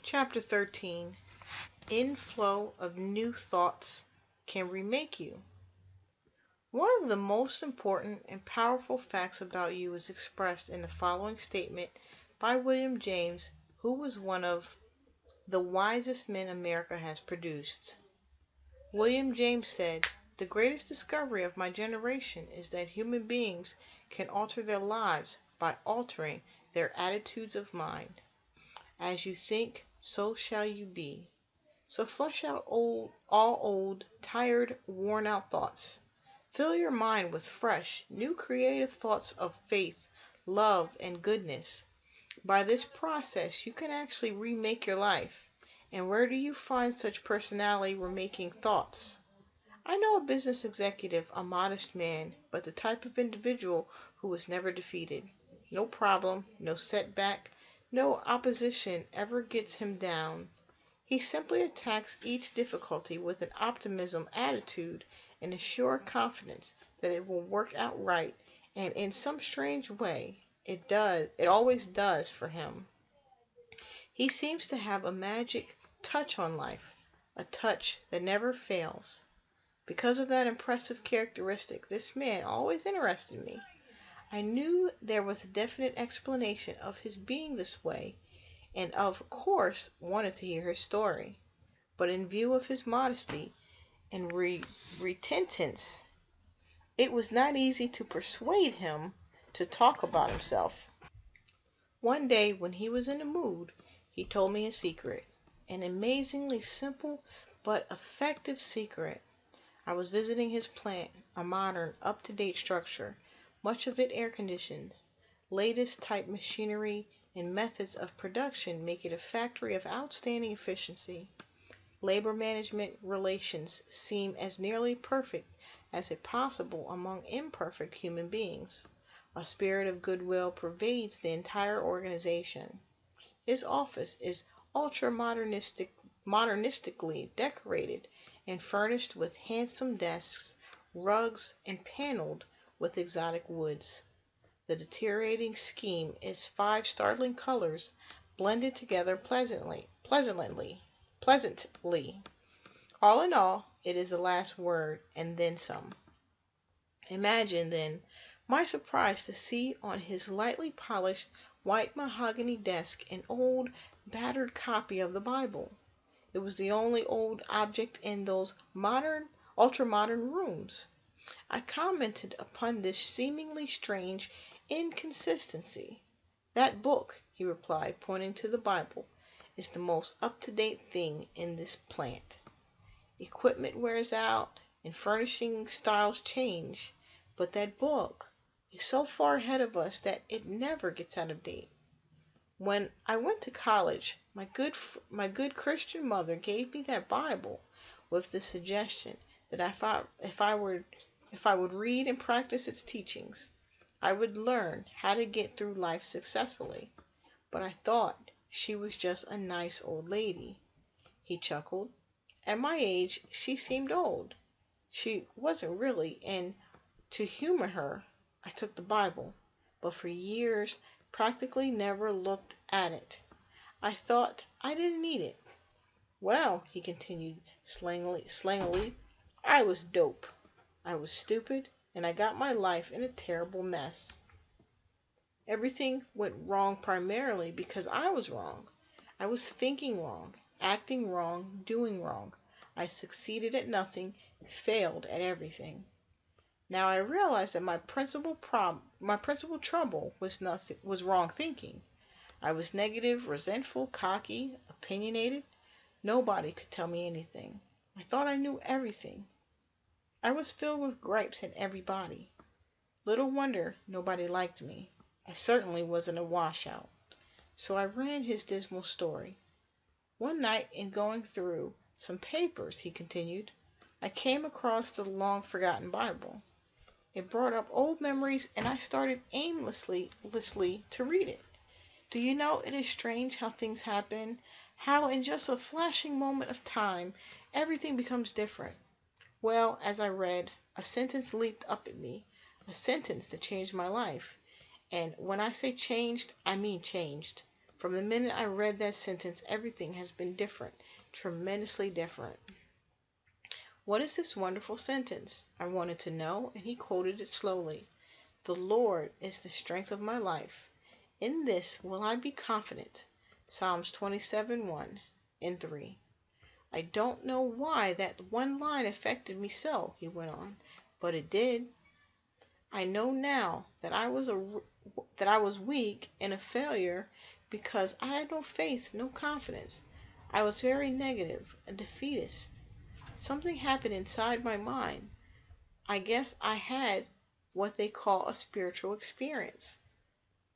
Chapter 13. Inflow of new thoughts can remake you. One of the most important and powerful facts about you is expressed in the following statement by William James, who was one of the wisest men America has produced. William James said, "The greatest discovery of my generation is that human beings can alter their lives by altering their attitudes of mind. As you think, so shall you be. So flush out all old, tired, worn-out thoughts. Fill your mind with fresh, new creative thoughts of faith, love, and goodness. By this process, you can actually remake your life. And where do you find such personality remaking thoughts? I know a business executive, a modest man, but the type of individual who was never defeated. No problem, no setback, no opposition ever gets him down. He simply attacks each difficulty with an optimism attitude and a sure confidence that it will work out right, and in some strange way, it always does for him. He seems to have a magic touch on life, a touch that never fails. Because of that impressive characteristic, this man always interested me. I knew there was a definite explanation of his being this way, and of course wanted to hear his story. But in view of his modesty and reticence, it was not easy to persuade him to talk about himself. One day, when he was in a mood, he told me a secret, an amazingly simple but effective secret. I was visiting his plant, a modern, up-to-date structure, much of it air-conditioned. Latest type machinery and methods of production make it a factory of outstanding efficiency. Labor management relations seem as nearly perfect as is possible among imperfect human beings. A spirit of goodwill pervades the entire organization. His office is modernistically decorated and furnished with handsome desks, rugs, and paneled with exotic woods. The deteriorating scheme is 5 startling colors blended together pleasantly. All in all, it is the last word, and then some. Imagine, then, my surprise to see on his lightly polished white mahogany desk an old, battered copy of the Bible. It was the only old object in those ultra-modern rooms. I commented upon this seemingly strange inconsistency. "That book," he replied, pointing to the Bible, "is the most up-to-date thing in this plant. Equipment wears out and furnishing styles change, but that book is so far ahead of us that it never gets out of date. When I went to college, my good Christian mother gave me that Bible with the suggestion that if I would read and practice its teachings, I would learn how to get through life successfully. But I thought she was just a nice old lady." He chuckled. "At my age, she seemed old. She wasn't really, and to humor her, I took the Bible, but for years practically never looked at it. I thought I didn't need it. Well," he continued slangily, "I was dope. I was stupid, and I got my life in a terrible mess. Everything went wrong primarily because I was wrong. I was thinking wrong, acting wrong, doing wrong. I succeeded at nothing, failed at everything. Now I realized that my principal trouble was wrong thinking. I was negative, resentful, cocky, opinionated. Nobody could tell me anything. I thought I knew everything. I was filled with gripes at everybody. Little wonder nobody liked me. I certainly wasn't a washout." So I ran his dismal story. "One night, in going through some papers," he continued, "I came across the long-forgotten Bible. It brought up old memories, and I started aimlessly to read it. Do you know, it is strange how things happen, how in just a flashing moment of time, everything becomes different. Well, as I read, a sentence leaped up at me, a sentence that changed my life. And when I say changed, I mean changed. From the minute I read that sentence, everything has been different, tremendously different. What is this wonderful sentence? I wanted to know, and he quoted it slowly. The Lord is the strength of my life. In this will I be confident. Psalms 27:1 and 3. I don't know why that one line affected me so, he went on, but it did. I know now that I was weak and a failure because I had no faith, no confidence. I was very negative, a defeatist. Something happened inside my mind. I guess I had what they call a spiritual experience.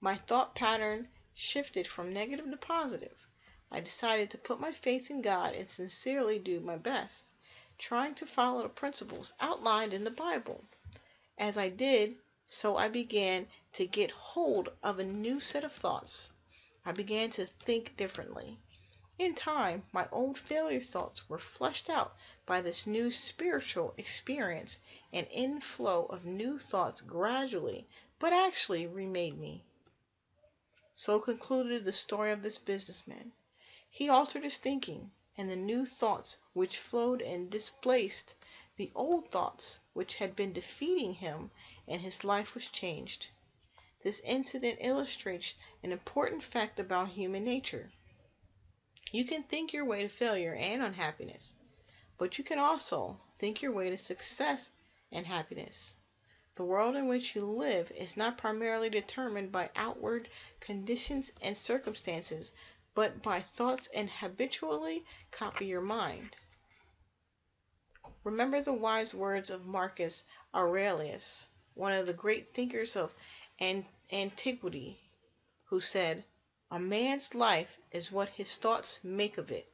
My thought pattern shifted from negative to positive. I decided to put my faith in God and sincerely do my best, trying to follow the principles outlined in the Bible. As I did so, I began to get hold of a new set of thoughts. I began to think differently. In time, my old failure thoughts were flushed out by this new spiritual experience, and inflow of new thoughts gradually, but actually remade me. So concluded the story of this businessman. He altered his thinking, and the new thoughts which flowed and displaced the old thoughts which had been defeating him, and his life was changed. This incident illustrates an important fact about human nature. You can think your way to failure and unhappiness, but you can also think your way to success and happiness. The world in which you live is not primarily determined by outward conditions and circumstances, but by thoughts, and habitually copy your mind. Remember the wise words of Marcus Aurelius, one of the great thinkers of antiquity, who said, "A man's life is what his thoughts make of it."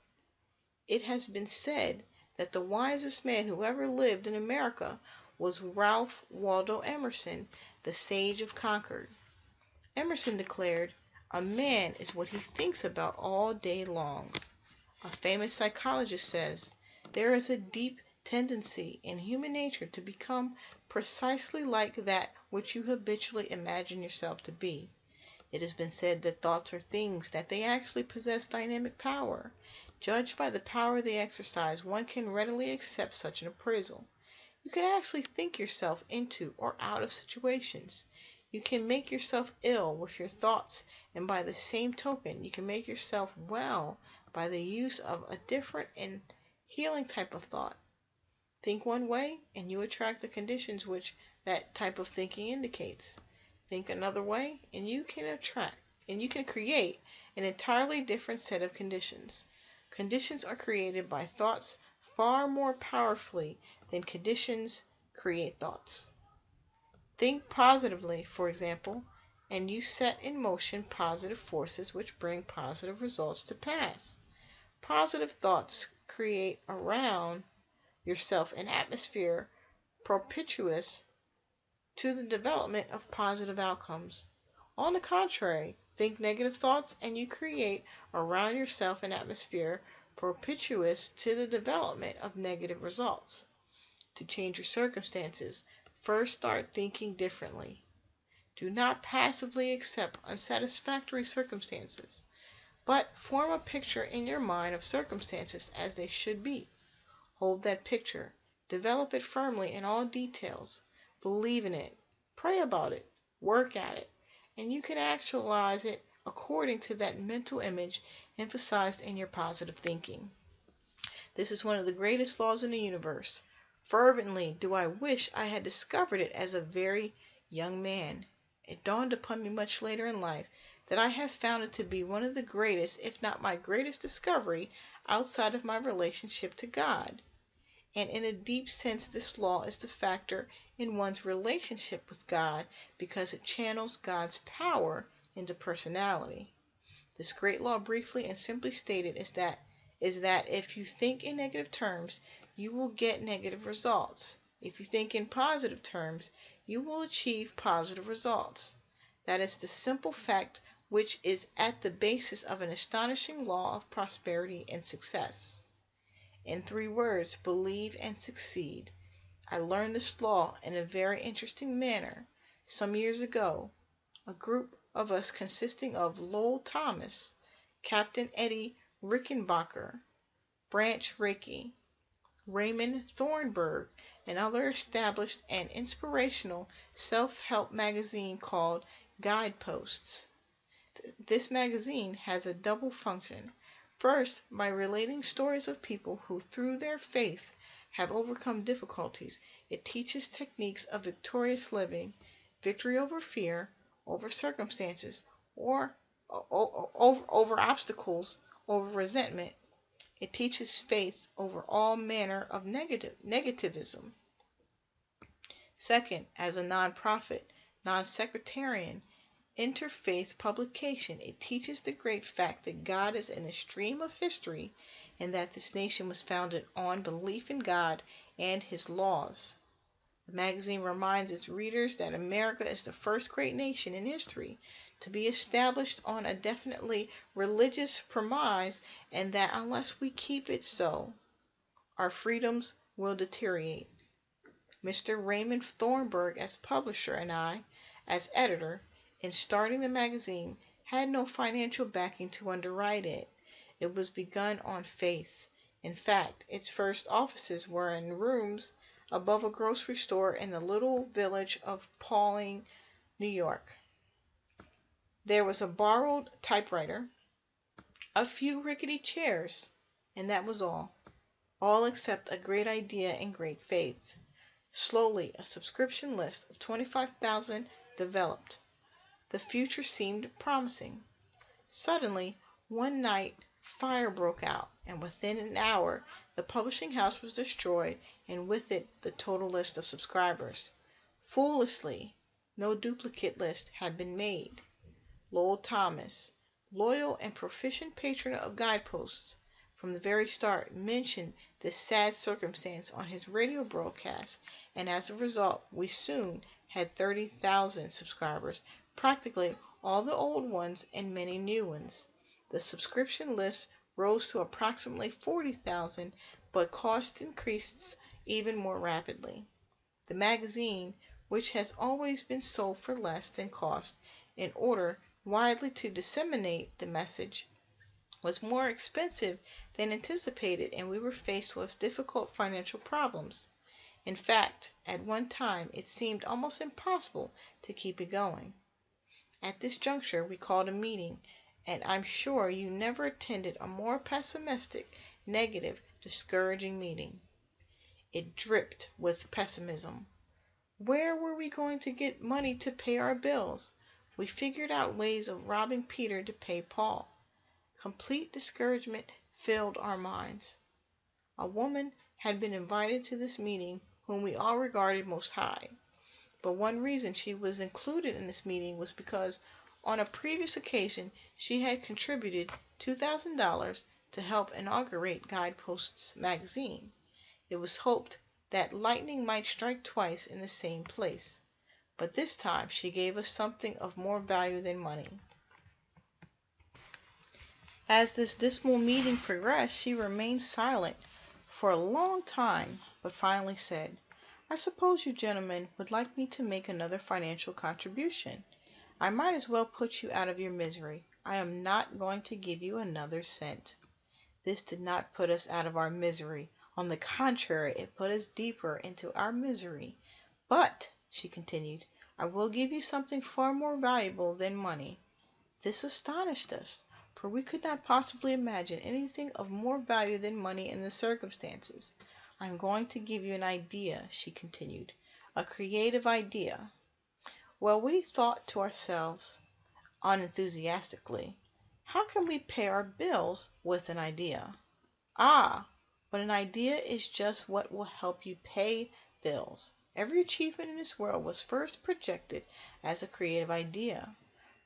It has been said that the wisest man who ever lived in America was Ralph Waldo Emerson, the sage of Concord. Emerson declared, "A man is what he thinks about all day long." A famous psychologist says, "There is a deep tendency in human nature to become precisely like that which you habitually imagine yourself to be." It has been said that thoughts are things, that they actually possess dynamic power. Judged by the power they exercise, one can readily accept such an appraisal. You can actually think yourself into or out of situations. You can make yourself ill with your thoughts, and by the same token, you can make yourself well by the use of a different and healing type of thought. Think one way, and you attract the conditions which that type of thinking indicates. Think another way, and you can create an entirely different set of conditions. Conditions are created by thoughts far more powerfully than conditions create thoughts. Think positively, for example, and you set in motion positive forces which bring positive results to pass. Positive thoughts create around yourself an atmosphere propitious to the development of positive outcomes. On the contrary, think negative thoughts and you create around yourself an atmosphere propitious to the development of negative results. To change your circumstances, first start thinking differently. Do not passively accept unsatisfactory circumstances, but form a picture in your mind of circumstances as they should be. Hold that picture. Develop it firmly in all details. Believe in it. Pray about it. Work at it. And you can actualize it according to that mental image emphasized in your positive thinking. This is one of the greatest laws in the universe. Fervently do I wish I had discovered it as a very young man. It dawned upon me much later in life that I have found it to be one of the greatest, if not my greatest discovery outside of my relationship to God. And in a deep sense, this law is the factor in one's relationship with God because it channels God's power into personality. This great law, briefly and simply stated, is that if you think in negative terms, you will get negative results. If you think in positive terms, you will achieve positive results. That is the simple fact which is at the basis of an astonishing law of prosperity and success. In 3 words, believe and succeed. I learned this law in a very interesting manner. Some years ago, a group of us consisting of Lowell Thomas, Captain Eddie Rickenbacker, Branch Rickey, Raymond Thornburg, and other established and inspirational self-help magazine called Guideposts. This magazine has a double function. First, by relating stories of people who, through their faith, have overcome difficulties, it teaches techniques of victorious living, victory over fear, over circumstances, or over obstacles, over resentment. It teaches faith over all manner of negativism. Second, as a non-profit, non-sectarian, interfaith publication, it teaches the great fact that God is in the stream of history and that this nation was founded on belief in God and His laws. The magazine reminds its readers that America is the first great nation in history to be established on a definitely religious premise, and that unless we keep it so, our freedoms will deteriorate. Mr. Raymond Thornburg as publisher and I, as editor, in starting the magazine, had no financial backing to underwrite it. It was begun on faith. In fact, its first offices were in rooms above a grocery store in the little village of Paulding, New York. There was a borrowed typewriter, a few rickety chairs, and that was all. All except a great idea and great faith. Slowly, a subscription list of 25,000 developed. The future seemed promising. Suddenly, one night, fire broke out, and within an hour, the publishing house was destroyed, and with it, the total list of subscribers. Foolishly, no duplicate list had been made. Lowell Thomas, loyal and proficient patron of Guideposts, from the very start mentioned this sad circumstance on his radio broadcast, and as a result, we soon had 30,000 subscribers, practically all the old ones and many new ones. The subscription list rose to approximately 40,000, but cost increased even more rapidly. The magazine, which has always been sold for less than cost in order widely to disseminate the message, was more expensive than anticipated, and we were faced with difficult financial problems. In fact, at one time it seemed almost impossible to keep it going. At this juncture we called a meeting, and I'm sure you never attended a more pessimistic, negative, discouraging meeting. It dripped with pessimism. Where were we going to get money to pay our bills? We figured out ways of robbing Peter to pay Paul. Complete discouragement filled our minds. A woman had been invited to this meeting whom we all regarded most high. But one reason she was included in this meeting was because on a previous occasion she had contributed $2,000 to help inaugurate Guideposts magazine. It was hoped that lightning might strike twice in the same place. But this time she gave us something of more value than money. As this dismal meeting progressed, she remained silent for a long time, but finally said, "I suppose you gentlemen would like me to make another financial contribution. I might as well put you out of your misery. I am not going to give you another cent." This did not put us out of our misery. On the contrary, it put us deeper into our misery. "But," she continued, "I will give you something far more valuable than money." This astonished us, for we could not possibly imagine anything of more value than money in the circumstances. "I am going to give you an idea," she continued, "a creative idea." Well, we thought to ourselves, unenthusiastically, how can we pay our bills with an idea? Ah, but an idea is just what will help you pay bills. Every achievement in this world was first projected as a creative idea.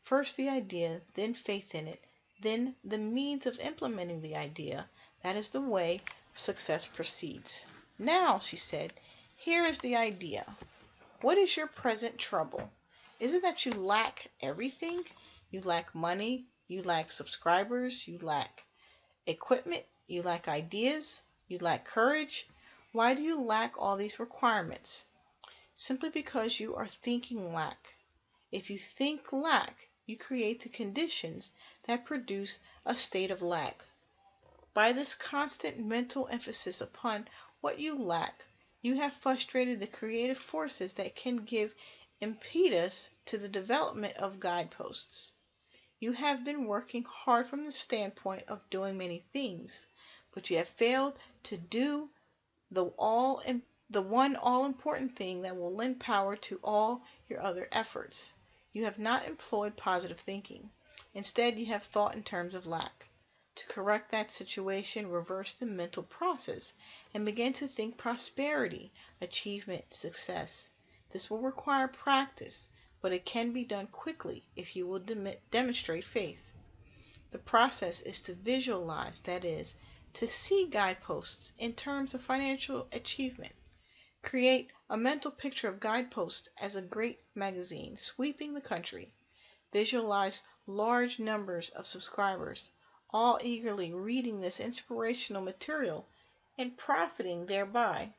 First the idea, then faith in it, then the means of implementing the idea. That is the way success proceeds. "Now," she said, "here is the idea. What is your present trouble? Is it that you lack everything? You lack money, you lack subscribers, you lack equipment, you lack ideas, you lack courage. Why do you lack all these requirements? Simply because you are thinking lack. If you think lack, you create the conditions that produce a state of lack. By this constant mental emphasis upon what you lack, you have frustrated the creative forces that can give impetus to the development of guideposts. You have been working hard from the standpoint of doing many things, but you have failed to do the one all-important thing that will lend power to all your other efforts. You have not employed positive thinking. Instead, you have thought in terms of lack. To correct that situation, reverse the mental process and begin to think prosperity, achievement, success. This will require practice, but it can be done quickly if you will demonstrate faith. The process is to visualize, that is, to see guideposts in terms of financial achievement. Create a mental picture of guideposts as a great magazine sweeping the country. Visualize large numbers of subscribers, all eagerly reading this inspirational material and profiting thereby.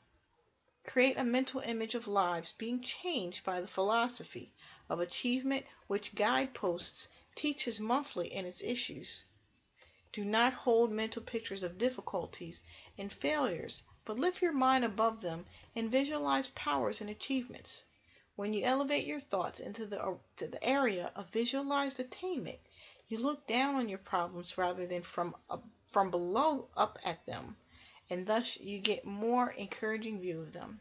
Create a mental image of lives being changed by the philosophy of achievement which Guideposts teaches monthly in its issues. Do not hold mental pictures of difficulties and failures, but lift your mind above them and visualize powers and achievements. When you elevate your thoughts into the area of visualized attainment, you look down on your problems rather than from below up at them, and thus you get more encouraging view of them.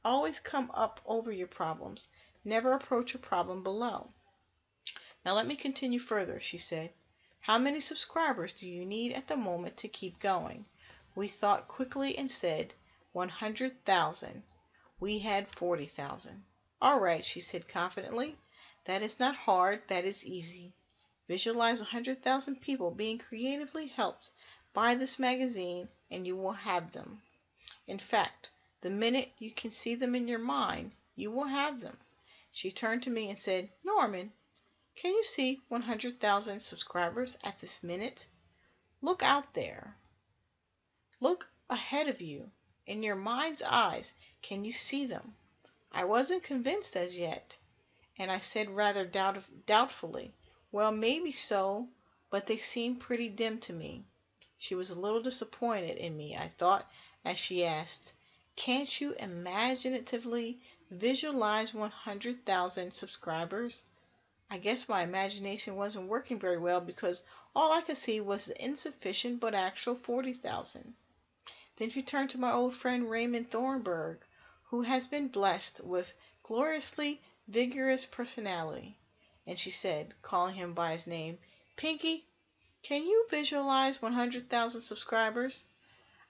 Always come up over your problems. Never approach a problem below. Now let me continue further, she said. How many subscribers do you need at the moment to keep going? We thought quickly and said 100,000. We had 40,000. All right, she said confidently. That is not hard, that is easy. Visualize 100,000 people being creatively helped by this magazine and you will have them. In fact, the minute you can see them in your mind, you will have them. She turned to me and said, Norman, can you see 100,000 subscribers at this minute? Look out there. Look ahead of you. In your mind's eyes, can you see them? I wasn't convinced as yet, and I said rather doubtfully, well, maybe so, but they seem pretty dim to me. She was a little disappointed in me, I thought, as she asked, can't you imaginatively visualize 100,000 subscribers? I guess my imagination wasn't working very well because all I could see was the insufficient but actual 40,000. Then she turned to my old friend Raymond Thornburg, who has been blessed with gloriously vigorous personality, and she said, calling him by his name, Pinky, can you visualize 100,000 subscribers?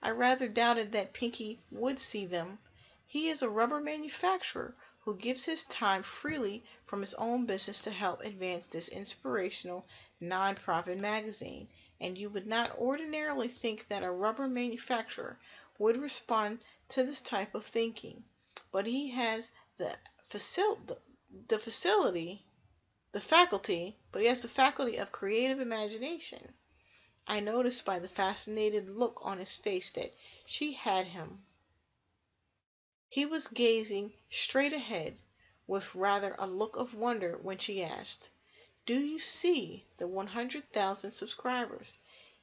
I rather doubted that Pinky would see them. He is a rubber manufacturer who gives his time freely from his own business to help advance this inspirational non-profit magazine, and you would not ordinarily think that a rubber manufacturer would respond to this type of thinking. But he has the faculty of creative imagination. I noticed by the fascinated look on his face that she had him. He was gazing straight ahead with rather a look of wonder when she asked, Do you see the 100,000 subscribers?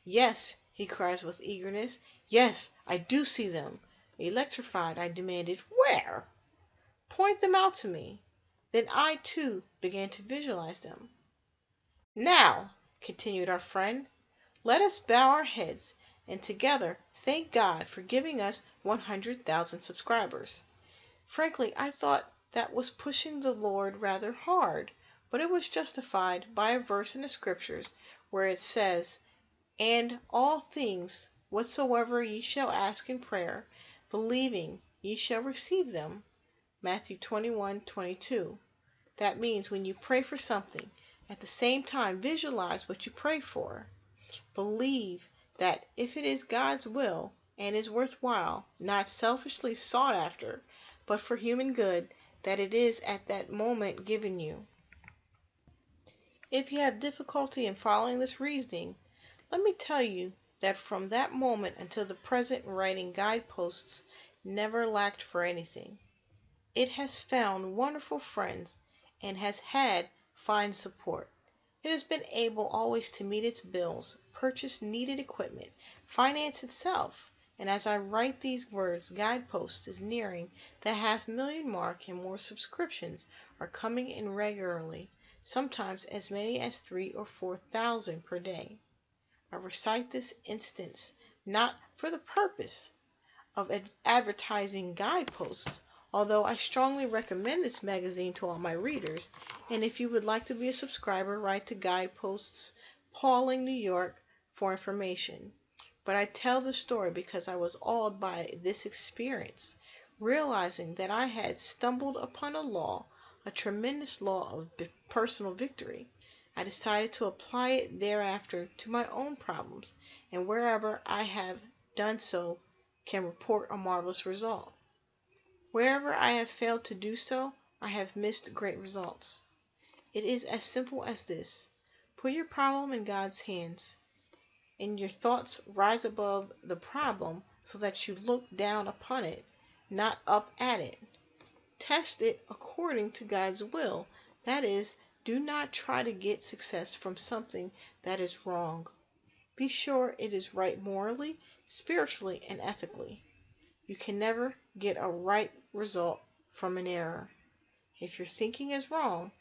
Yes, he cries with eagerness. Yes, I do see them. Electrified, I demanded, Where? Point them out to me. Then I, too, began to visualize them. Now, continued our friend, let us bow our heads and together thank God for giving us 100,000 subscribers. Frankly, I thought that was pushing the Lord rather hard, but it was justified by a verse in the Scriptures where it says, And all things whatsoever ye shall ask in prayer, believing ye shall receive them. Matthew 21:22. That means when you pray for something, at the same time visualize what you pray for. Believe that if it is God's will and is worthwhile, not selfishly sought after, but for human good, that it is at that moment given you. If you have difficulty in following this reasoning, let me tell you that from that moment until the present writing Guideposts never lacked for anything. It has found wonderful friends and has had fine support. It has been able always to meet its bills, purchase needed equipment, finance itself, and as I write these words, Guideposts is nearing the half-million mark and more subscriptions are coming in regularly, sometimes as many as 3,000 or 4,000 per day. I recite this instance not for the purpose of advertising Guideposts, although I strongly recommend this magazine to all my readers, and if you would like to be a subscriber, write to Guideposts, Pauling, New York, for information. But I tell the story because I was awed by this experience, realizing that I had stumbled upon a law, a tremendous law of personal victory. I decided to apply it thereafter to my own problems, and wherever I have done so, can report a marvelous result. Wherever I have failed to do so, I have missed great results. It is as simple as this. Put your problem in God's hands, and your thoughts rise above the problem so that you look down upon it, not up at it. Test it according to God's will. That is, do not try to get success from something that is wrong. Be sure it is right morally, spiritually, and ethically. You can never get a right result from an error. If your thinking is wrong,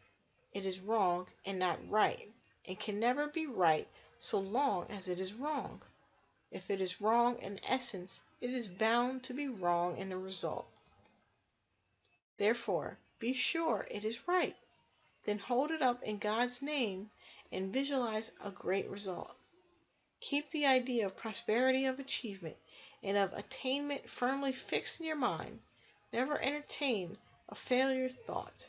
it is wrong and not right, and can never be right so long as it is wrong. If it is wrong in essence, it is bound to be wrong in the result. Therefore, be sure it is right. Then hold it up in God's name and visualize a great result. Keep the idea of prosperity, of achievement, and of attainment firmly fixed in your mind. Never entertain a failure thought.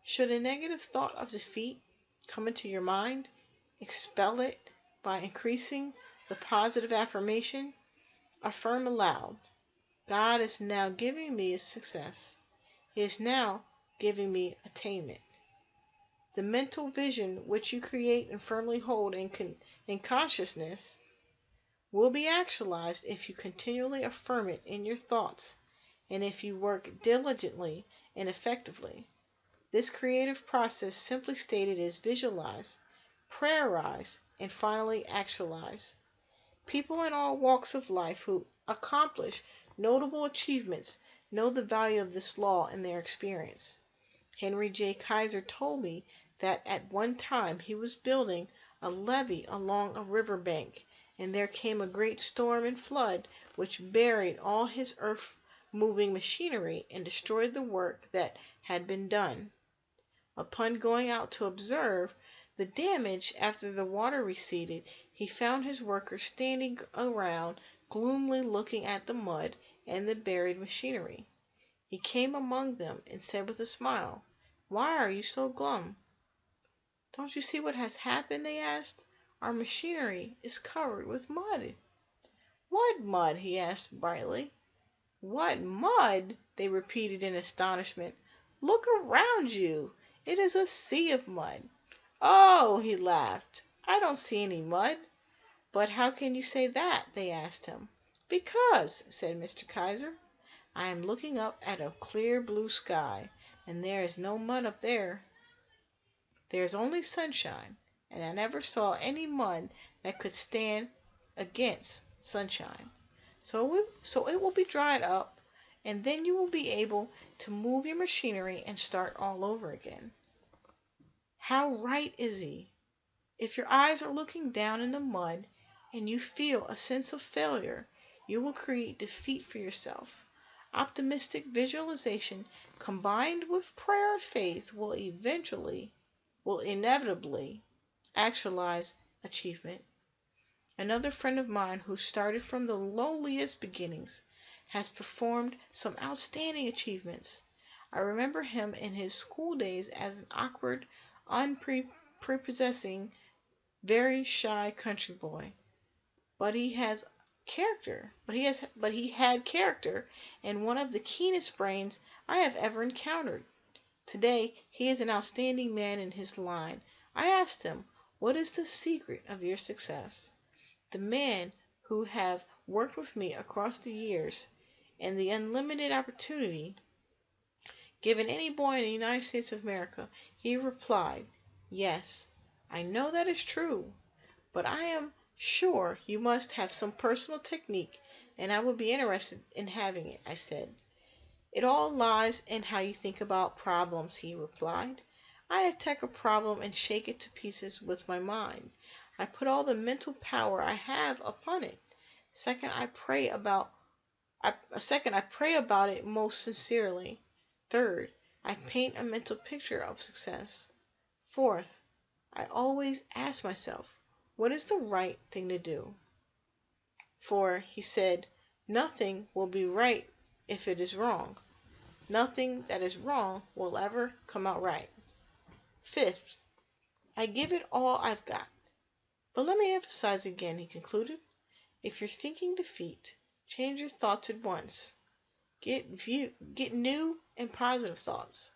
Should a negative thought of defeat come into your mind, expel it by increasing the positive affirmation. Affirm aloud, God is now giving me success. He is now giving me attainment. The mental vision which you create and firmly hold in consciousness will be actualized if you continually affirm it in your thoughts and if you work diligently and effectively. This creative process, simply stated, is visualize, prayerize, and finally actualize. People in all walks of life who accomplish notable achievements know the value of this law in their experience. Henry J. Kaiser told me that at one time he was building a levee along a river bank, and there came a great storm and flood which buried all his earth-moving machinery and destroyed the work that had been done. Upon going out to observe the damage after the water receded, he found his workers standing around gloomily looking at the mud and the buried machinery. He came among them and said with a smile, "Why are you so glum?" "Don't you see what has happened?" they asked. "Our machinery is covered with mud." "What mud?" he asked brightly. "What mud?" they repeated in astonishment. "Look around you. It is a sea of mud." "Oh," he laughed, "I don't see any mud." "But how can you say that?" they asked him. "Because," said Mr. Kaiser, "I am looking up at a clear blue sky, and there is no mud up there. There is only sunshine, and I never saw any mud that could stand against sunshine. So it will be dried up, and then you will be able to move your machinery and start all over again." How right is he? If your eyes are looking down in the mud and you feel a sense of failure, you will create defeat for yourself. Optimistic visualization combined with prayer and faith will inevitably actualize achievement. Another friend of mine who started from the lowliest beginnings has performed some outstanding achievements. I remember him in his school days as an awkward, unprepossessing, very shy country boy. But he had character, and one of the keenest brains I have ever encountered. Today he is an outstanding man in his line. I asked him, "What is the secret of your success?" The man who have worked with me across the years and the unlimited opportunity given any boy in the United States of America, he replied, "Yes, I know that is true, but I am sure you must have some personal technique, and I would be interested in having it, I said. It all lies in how you think about problems, he replied. I attack a problem and shake it to pieces with my mind. I put all the mental power I have upon it. Second, I pray about it most sincerely. Third, I paint a mental picture of success. Fourth, I always ask myself, what is the right thing to do? For, he said, nothing will be right if it is wrong. Nothing that is wrong will ever come out right. Fifth, I give it all I've got. But let me emphasize again, he concluded, if you're thinking defeat, change your thoughts at once. Get new and positive thoughts.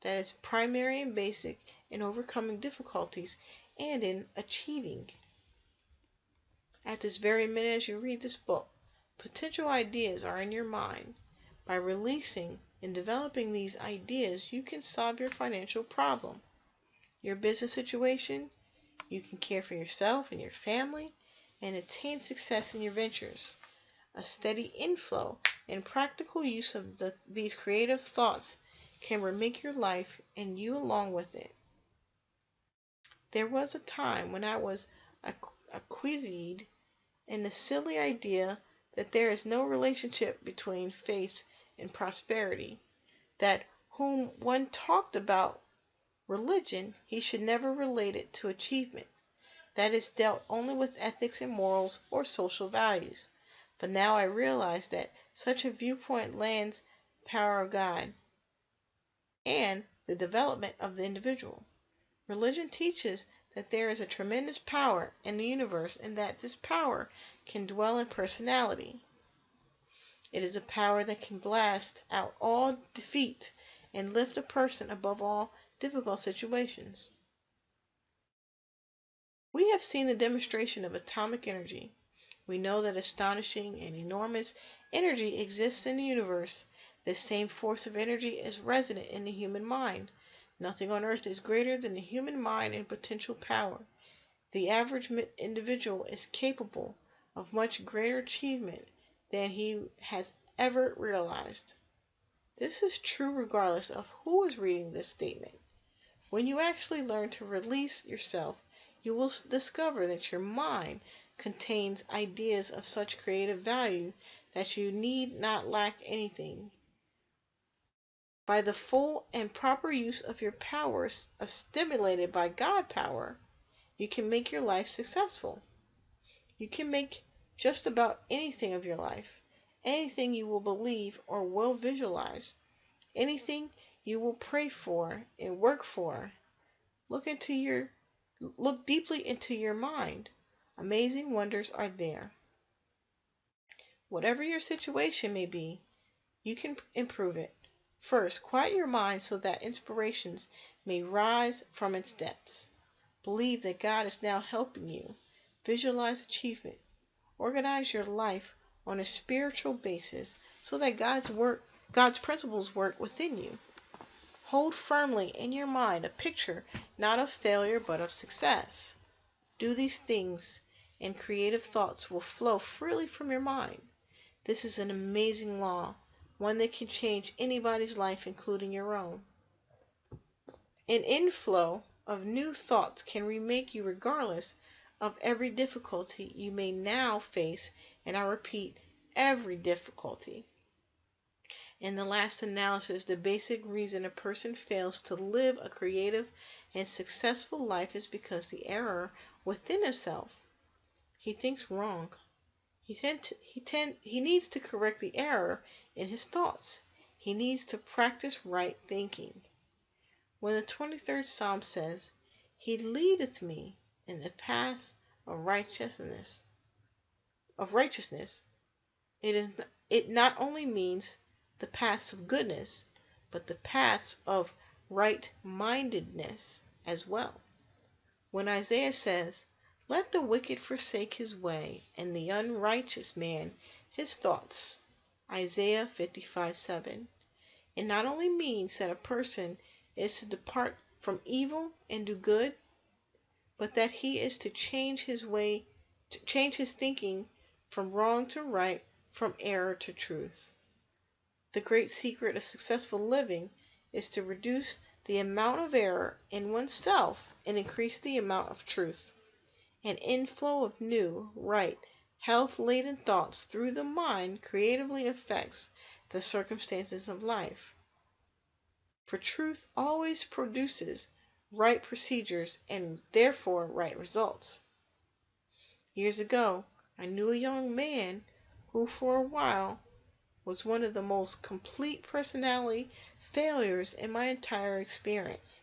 That is primary and basic in overcoming difficulties and in achieving. At this very minute as you read this book, potential ideas are in your mind. By releasing and developing these ideas, you can solve your financial problem, your business situation, you can care for yourself and your family, and attain success in your ventures. A steady inflow and practical use of these creative thoughts can remake your life and you along with it. There was a time when I was acquisied in the silly idea that there is no relationship between faith and prosperity, that whom one talked about religion, he should never relate it to achievement. That is dealt only with ethics and morals or social values. But now I realize that such a viewpoint lands the power of God and the development of the individual. Religion teaches that there is a tremendous power in the universe and that this power can dwell in personality. It is a power that can blast out all defeat and lift a person above all difficult situations. We have seen the demonstration of atomic energy. We know that astonishing and enormous energy exists in the universe. This same force of energy is resident in the human mind. Nothing on earth is greater than the human mind in potential power. The average individual is capable of much greater achievement than he has ever realized. This is true regardless of who is reading this statement. When you actually learn to release yourself, you will discover that your mind contains ideas of such creative value that you need not lack anything. By the full and proper use of your powers, stimulated by God power, you can make your life successful. You can make just about anything of your life, anything you will believe or will visualize, anything you will pray for and work for. Look deeply into your mind. Amazing wonders are there. Whatever your situation may be, you can improve it. First, quiet your mind so that inspirations may rise from its depths. Believe that God is now helping you. Visualize achievement. Organize your life on a spiritual basis so that God's principles work within you. Hold firmly in your mind a picture not of failure but of success. Do these things and creative thoughts will flow freely from your mind. This is an amazing law, one that can change anybody's life, including your own. An inflow of new thoughts can remake you regardless of every difficulty you may now face, and I repeat, every difficulty. In the last analysis, the basic reason a person fails to live a creative and successful life is because the error within himself. He thinks wrong. He needs to correct the error in his thoughts. He needs to practice right thinking. When the 23rd Psalm says, "He leadeth me in the paths of righteousness," it not only means the paths of goodness, but the paths of right-mindedness as well. When Isaiah says, "Let the wicked forsake his way, and the unrighteous man his thoughts," Isaiah 55:7, it not only means that a person is to depart from evil and do good, but that he is to change his thinking from wrong to right, from error to truth. The great secret of successful living is to reduce the amount of error in oneself and increase the amount of truth. An inflow of new, right, health-laden thoughts through the mind creatively affects the circumstances of life. For truth always produces right procedures and therefore right results. Years ago, I knew a young man who for a while was one of the most complete personality failures in my entire experience.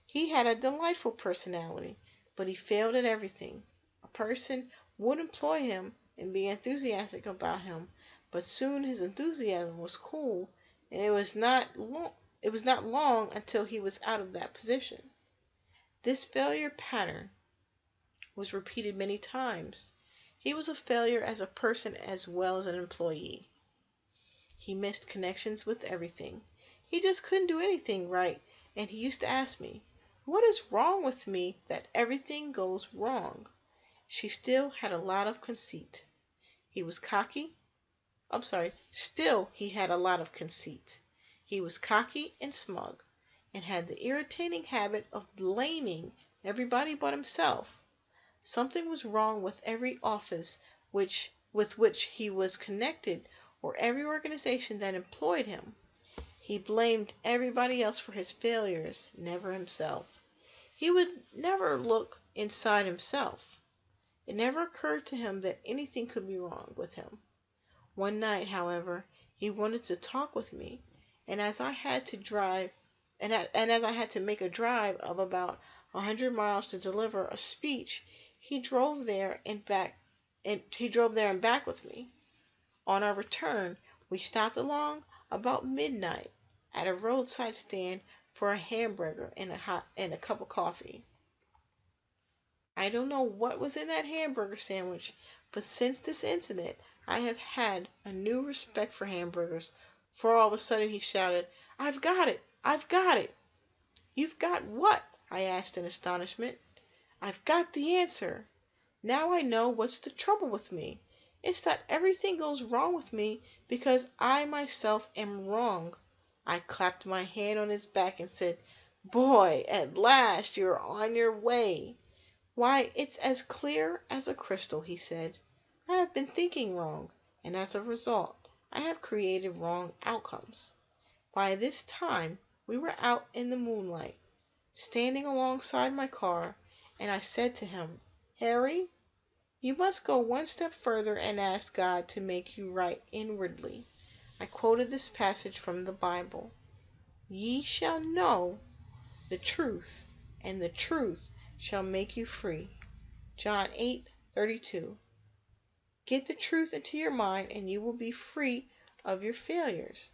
He had a delightful personality, but he failed at everything. A person would employ him and be enthusiastic about him, but soon his enthusiasm was cool, and it was not long until he was out of that position. This failure pattern was repeated many times. He was a failure as a person as well as an employee. He missed connections with everything. He just couldn't do anything right, and he used to ask me, "What is wrong with me that everything goes wrong?" She still had a lot of conceit. He was cocky. Still he had a lot of conceit. He was cocky and smug, and had the irritating habit of blaming everybody but himself. Something was wrong with every office with which he was connected or every organization that employed him. He blamed everybody else for his failures, never himself. He would never look inside himself. It never occurred to him that anything could be wrong with him. One night, however, he wanted to talk with me, and as I had to make a drive of about 100 miles to deliver a speech, he drove there and back with me. On our return, we stopped along about midnight at a roadside stand for a hamburger and a cup of coffee. I don't know what was in that hamburger sandwich, but since this incident, I have had a new respect for hamburgers, for all of a sudden he shouted, "I've got it! I've got it!" "You've got what?" I asked in astonishment. "I've got the answer. Now I know what's the trouble with me. It's that everything goes wrong with me because I myself am wrong." I clapped my hand on his back and said, "Boy, at last you're on your way." "Why, it's as clear as a crystal," he said. "I have been thinking wrong, and as a result, I have created wrong outcomes." By this time, we were out in the moonlight, standing alongside my car, and I said to him, "Harry, you must go one step further and ask God to make you right inwardly." I quoted this passage from the Bible. "Ye shall know the truth, and the truth shall make you free." John 8:32. Get the truth into your mind and you will be free of your failures.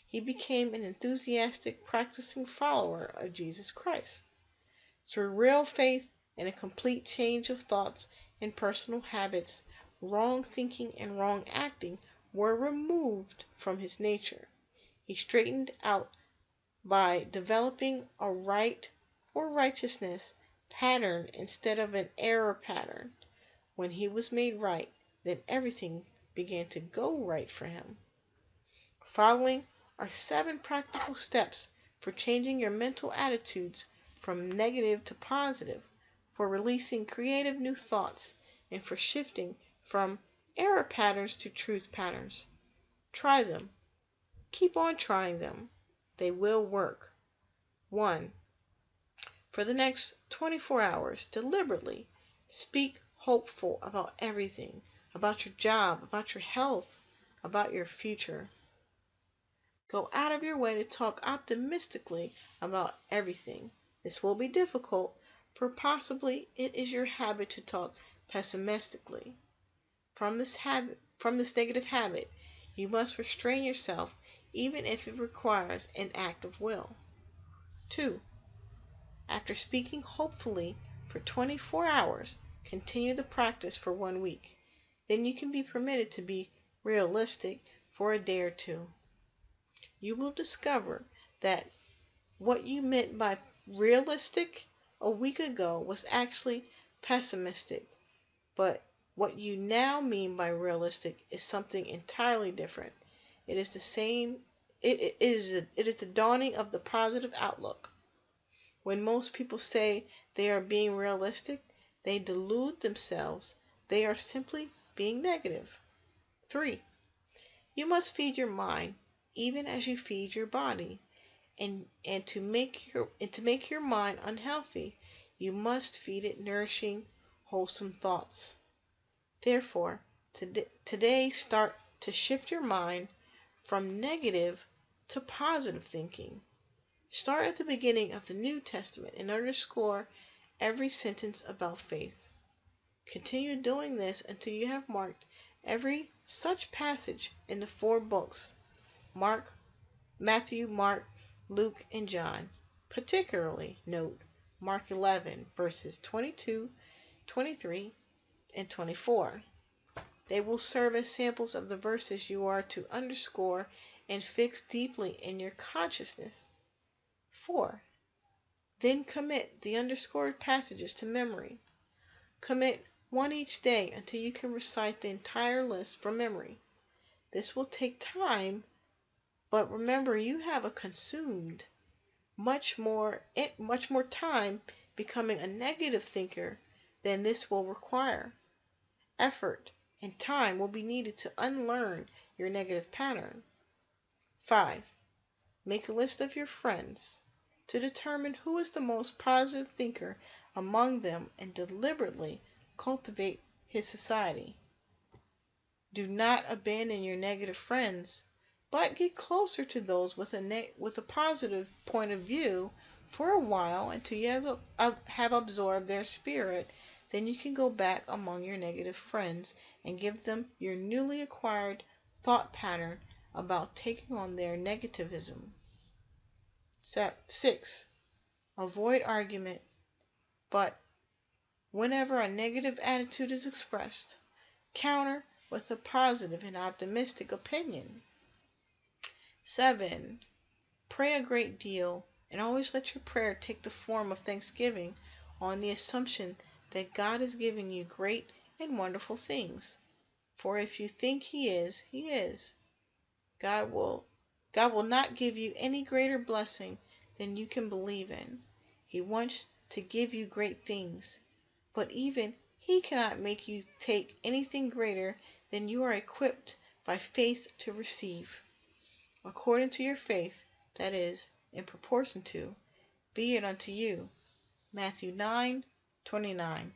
He became an enthusiastic, practicing follower of Jesus Christ. Through real faith and a complete change of thoughts and personal habits, wrong thinking and wrong acting were removed from his nature. He straightened out by developing a right or righteousness pattern instead of an error pattern. When he was made right, then everything began to go right for him. Following are 7 practical steps for changing your mental attitudes from negative to positive, for releasing creative new thoughts, and for shifting from error patterns to truth patterns. Try them. Keep on trying them. They will work. 1. For the next 24 hours, deliberately speak hopeful about everything, about your job, about your health, about your future. Go out of your way to talk optimistically about everything. This will be difficult, for possibly it is your habit to talk pessimistically. From this negative habit, you must restrain yourself, even if it requires an act of will. 2. After speaking hopefully for 24 hours, continue the practice for 1 week. Then you can be permitted to be realistic for a day or 2. You will discover that what you meant by realistic a week ago was actually pessimistic, but what you now mean by realistic is something entirely different. It is the same. It is the dawning of the positive outlook. When most people say they are being realistic, they delude themselves. They are simply being negative. 3. You must feed your mind even as you feed your body. And to make your mind unhealthy, you must feed it nourishing, wholesome thoughts. Therefore, today start to shift your mind from negative to positive thinking. Start at the beginning of the New Testament and underscore every sentence about faith. Continue doing this until you have marked every such passage in the 4 books: Matthew, Mark, Luke, and John. Particularly note Mark 11, verses 22, 23, and 24. They will serve as samples of the verses you are to underscore and fix deeply in your consciousness. 4. Then commit the underscored passages to memory. Commit one each day until you can recite the entire list from memory. This will take time, but remember you have consumed much more time becoming a negative thinker than this will require. Effort and time will be needed to unlearn your negative pattern. 5. Make a list of your friends to determine who is the most positive thinker among them and deliberately cultivate his society. Do not abandon your negative friends, but get closer to those with a positive point of view for a while until you have absorbed their spirit. Then you can go back among your negative friends and give them your newly acquired thought pattern about taking on their negativism. 6. Avoid argument, but whenever a negative attitude is expressed, counter with a positive and optimistic opinion. 7. Pray a great deal, and always let your prayer take the form of thanksgiving on the assumption that God is giving you great and wonderful things. For if you think He is, He is. God will not give you any greater blessing than you can believe in. He wants to give you great things, but even He cannot make you take anything greater than you are equipped by faith to receive. According to your faith, that is, in proportion to, be it unto you. Matthew 9:29.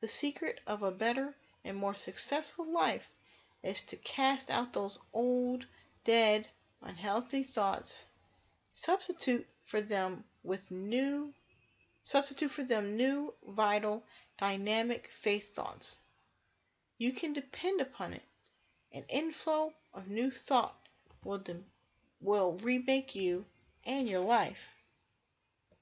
The secret of a better and more successful life is to cast out those old, dead, unhealthy thoughts. Substitute for them new, vital, dynamic faith thoughts. You can depend upon it. An inflow of new thought will remake you and your life.